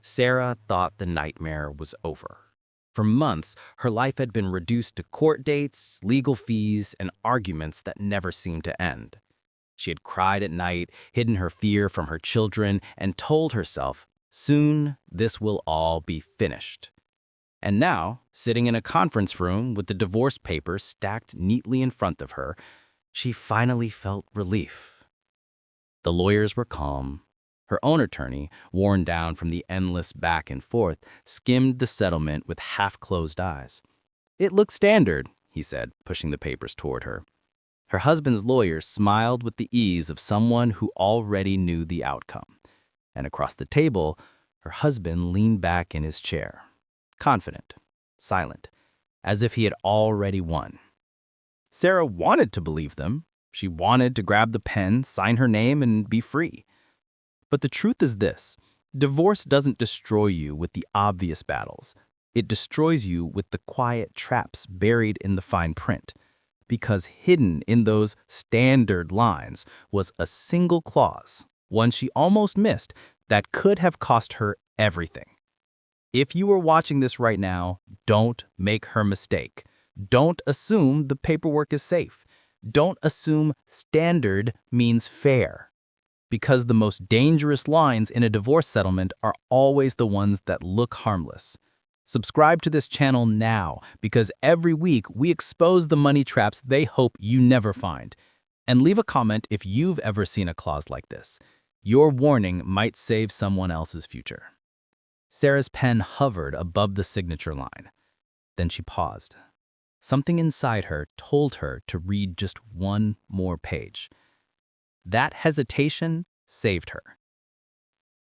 Sarah thought the nightmare was over. For months, her life had been reduced to court dates, legal fees, and arguments that never seemed to end. She had cried at night, hidden her fear from her children, and told herself, soon this will all be finished. And now, sitting in a conference room with the divorce papers stacked neatly in front of her, she finally felt relief. The lawyers were calm. Her own attorney, worn down from the endless back and forth, skimmed the settlement with half-closed eyes. "It looks standard," he said, pushing the papers toward her. Her husband's lawyer smiled with the ease of someone who already knew the outcome. And across the table, her husband leaned back in his chair, confident, silent, as if he had already won. Sarah wanted to believe them. She wanted to grab the pen, sign her name, and be free. But the truth is this: divorce doesn't destroy you with the obvious battles. It destroys you with the quiet traps buried in the fine print. Because hidden in those standard lines was a single clause, one she almost missed, that could have cost her everything. If you are watching this right now, don't make her mistake. Don't assume the paperwork is safe. Don't assume standard means fair. Because the most dangerous lines in a divorce settlement are always the ones that look harmless. Subscribe to this channel now, because every week we expose the money traps they hope you never find. And leave a comment if you've ever seen a clause like this. Your warning might save someone else's future. Sarah's pen hovered above the signature line. Then she paused. Something inside her told her to read just one more page. That hesitation saved her.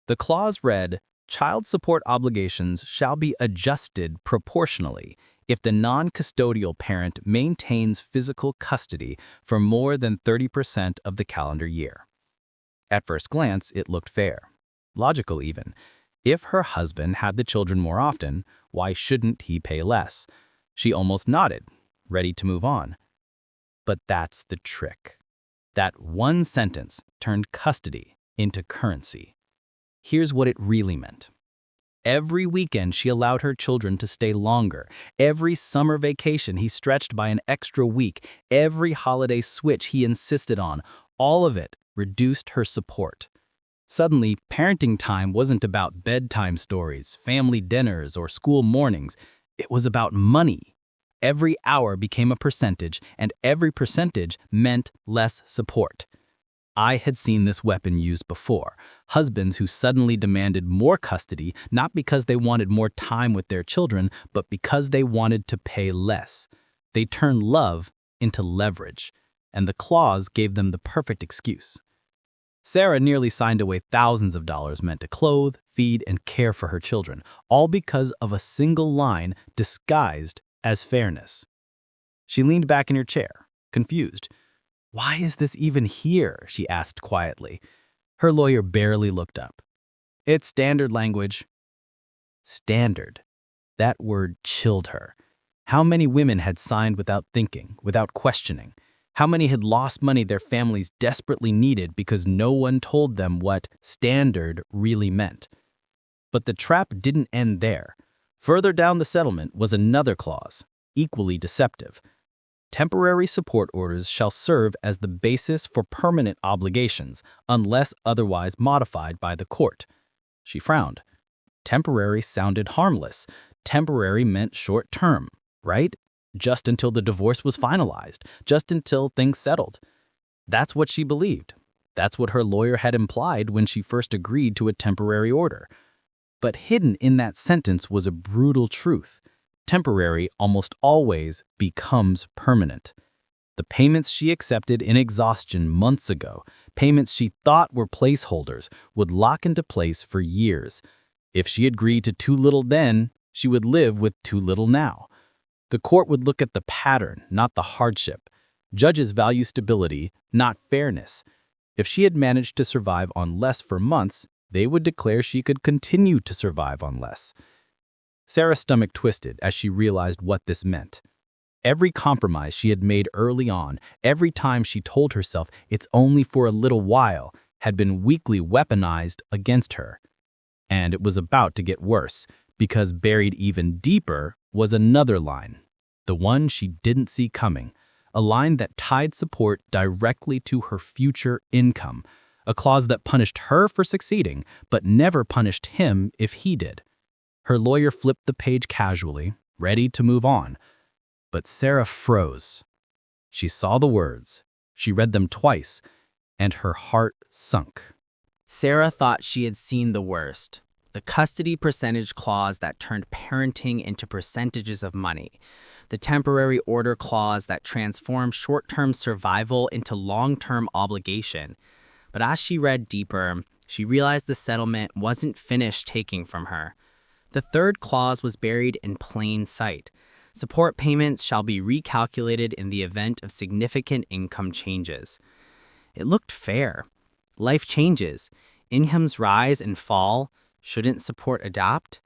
The clause read, "Child support obligations shall be adjusted proportionally if the non-custodial parent maintains physical custody for more than 30% of the calendar year." At first glance, it looked fair, logical even. If her husband had the children more often, why shouldn't he pay less? She almost nodded, ready to move on. But that's the trick. That one sentence turned custody into currency. Here's what it really meant. Every weekend she allowed her children to stay longer. Every summer vacation he stretched by an extra week. Every holiday switch he insisted on. All of it reduced her support. Suddenly, parenting time wasn't about bedtime stories, family dinners, or school mornings. It was about money. Every hour became a percentage, and every percentage meant less support. I had seen this weapon used before. Husbands who suddenly demanded more custody, not because they wanted more time with their children, but because they wanted to pay less. They turned love into leverage, and the clause gave them the perfect excuse. Sarah nearly signed away thousands of dollars meant to clothe, feed, and care for her children, all because of a single line disguised as fairness. She leaned back in her chair, confused. "Why is this even here?" she asked quietly. Her lawyer barely looked up. "It's standard language." Standard. That word chilled her. How many women had signed without thinking, without questioning? How many had lost money their families desperately needed because no one told them what standard really meant? But the trap didn't end there. Further down the settlement was another clause, equally deceptive. Temporary support orders shall serve as the basis for permanent obligations unless otherwise modified by the court. She frowned. Temporary sounded harmless. Temporary meant short term, right? Just until the divorce was finalized, just until things settled. That's what she believed. That's what her lawyer had implied when she first agreed to a temporary order. But hidden in that sentence was a brutal truth. Temporary almost always becomes permanent. The payments she accepted in exhaustion months ago, payments she thought were placeholders, would lock into place for years. If she agreed to too little then, she would live with too little now. The court would look at the pattern, not the hardship. Judges value stability, not fairness. If she had managed to survive on less for months, they would declare she could continue to survive on less. Sarah's stomach twisted as she realized what this meant. Every compromise she had made early on, every time she told herself it's only for a little while, had been weakly weaponized against her. And it was about to get worse, because buried even deeper was another line, the one she didn't see coming, a line that tied support directly to her future income, a clause that punished her for succeeding, but never punished him if he did. Her lawyer flipped the page casually, ready to move on. But Sarah froze. She saw the words, she read them twice, and her heart sunk. Sarah thought she had seen the worst. The custody percentage clause that turned parenting into percentages of money. The temporary order clause that transformed short-term survival into long-term obligation. But as she read deeper, she realized the settlement wasn't finished taking from her. The third clause was buried in plain sight. Support payments shall be recalculated in the event of significant income changes. It looked fair. Life changes. Incomes rise and fall. Shouldn't support adapt?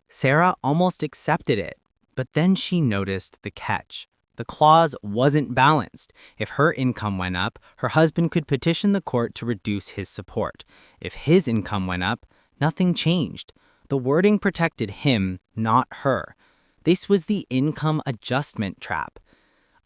Sarah almost accepted it, but then she noticed the catch. The clause wasn't balanced. If her income went up, her husband could petition the court to reduce his support. If his income went up, nothing changed. The wording protected him, not her. This was the income adjustment trap.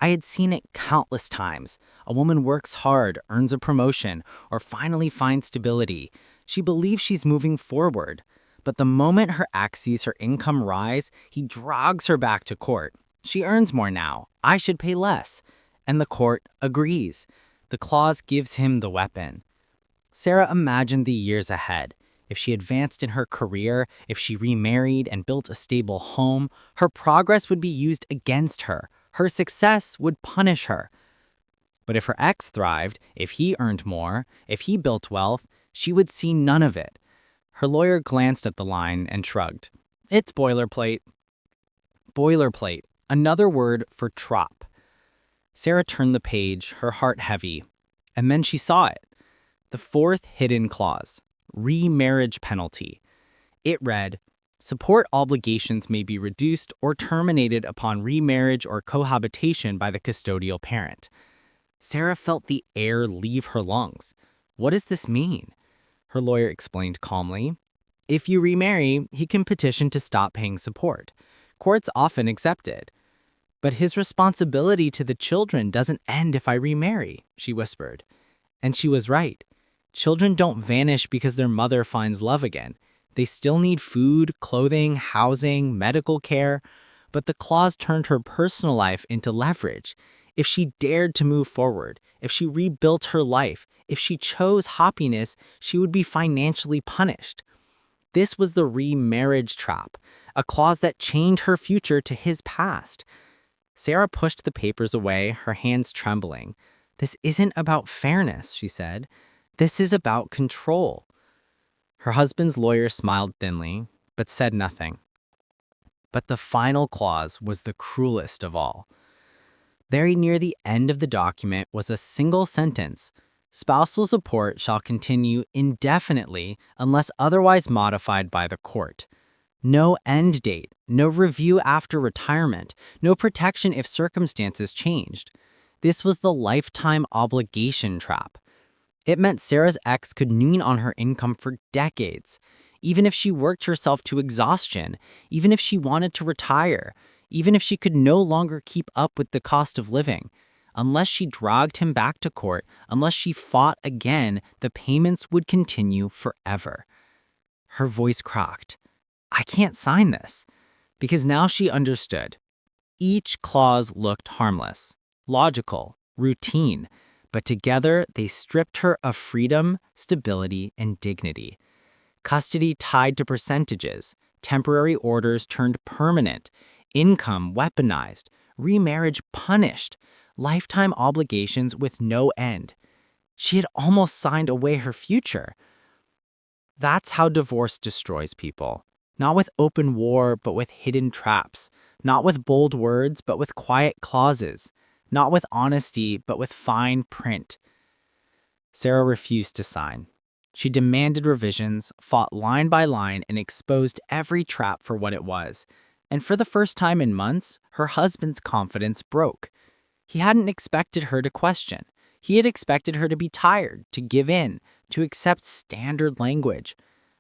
I had seen it countless times. A woman works hard, earns a promotion, or finally finds stability. She believes she's moving forward. But the moment her ex sees her income rise, he drags her back to court. She earns more now. I should pay less. And the court agrees. The clause gives him the weapon. Sarah imagined the years ahead. If she advanced in her career, if she remarried and built a stable home, her progress would be used against her. Her success would punish her. But if her ex thrived, if he earned more, if he built wealth, she would see none of it. Her lawyer glanced at the line and shrugged. It's boilerplate. Boilerplate, another word for trop. Sarah turned the page, her heart heavy, and then she saw it. The fourth hidden clause, remarriage penalty. It read, support obligations may be reduced or terminated upon remarriage or cohabitation by the custodial parent. Sarah felt the air leave her lungs. What does this mean? Her lawyer explained calmly. If you remarry, he can petition to stop paying support. Courts often accept it. But his responsibility to the children doesn't end if I remarry, she whispered. And she was right. Children don't vanish because their mother finds love again. They still need food, clothing, housing, medical care. But the clause turned her personal life into leverage. If she dared to move forward, if she rebuilt her life, if she chose happiness, she would be financially punished. This was the remarriage trap, a clause that chained her future to his past. Sarah pushed the papers away, her hands trembling. This isn't about fairness, she said. This is about control. Her husband's lawyer smiled thinly, but said nothing. But the final clause was the cruelest of all. Very near the end of the document was a single sentence. Spousal support shall continue indefinitely unless otherwise modified by the court. No end date, no review after retirement, no protection if circumstances changed. This was the lifetime obligation trap. It meant Sarah's ex could lean on her income for decades, even if she worked herself to exhaustion, even if she wanted to retire, even if she could no longer keep up with the cost of living. Unless she dragged him back to court, unless she fought again, the payments would continue forever. Her voice cracked. I can't sign this. Because now she understood. Each clause looked harmless, logical, routine, but together they stripped her of freedom, stability, and dignity. Custody tied to percentages, temporary orders turned permanent, income weaponized, remarriage punished, lifetime obligations with no end. She had almost signed away her future. That's how divorce destroys people. Not with open war, but with hidden traps. Not with bold words, but with quiet clauses. Not with honesty, but with fine print. Sarah refused to sign. She demanded revisions, fought line by line, and exposed every trap for what it was. And for the first time in months, her husband's confidence broke. He hadn't expected her to question. He had expected her to be tired, to give in, to accept standard language.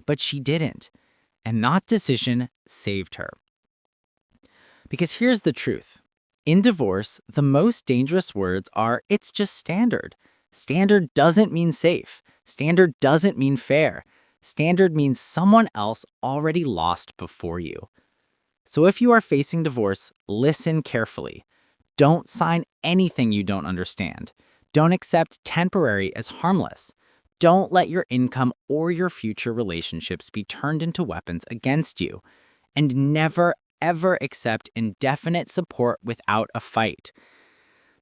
But she didn't. and not decision saved her. Because here's the truth. In divorce, the most dangerous words are, "It's just standard." Standard doesn't mean safe. Standard doesn't mean fair. Standard means someone else already lost before you. So if you are facing divorce, listen carefully. Don't sign anything you don't understand. Don't accept temporary as harmless. Don't let your income or your future relationships be turned into weapons against you. And never, ever accept indefinite support without a fight.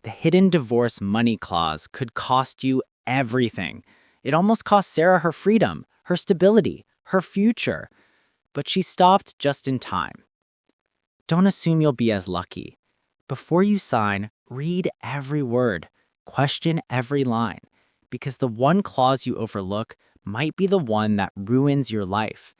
The hidden divorce money clause could cost you everything. It almost cost Sarah her freedom, her stability, her future. But she stopped just in time. Don't assume you'll be as lucky. Before you sign, read every word, question every line, because the one clause you overlook might be the one that ruins your life.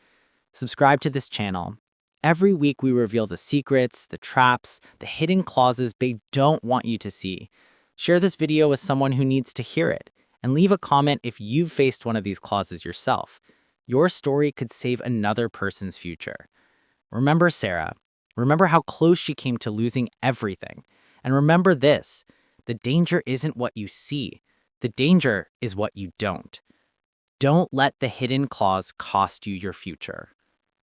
Subscribe to this channel. Every week we reveal the secrets, the traps, the hidden clauses they don't want you to see. Share this video with someone who needs to hear it, and leave a comment if you've faced one of these clauses yourself. Your story could save another person's future. Remember Sarah. Remember how close she came to losing everything. And remember this, the danger isn't what you see. The danger is what you don't. Don't let the hidden clause cost you your future.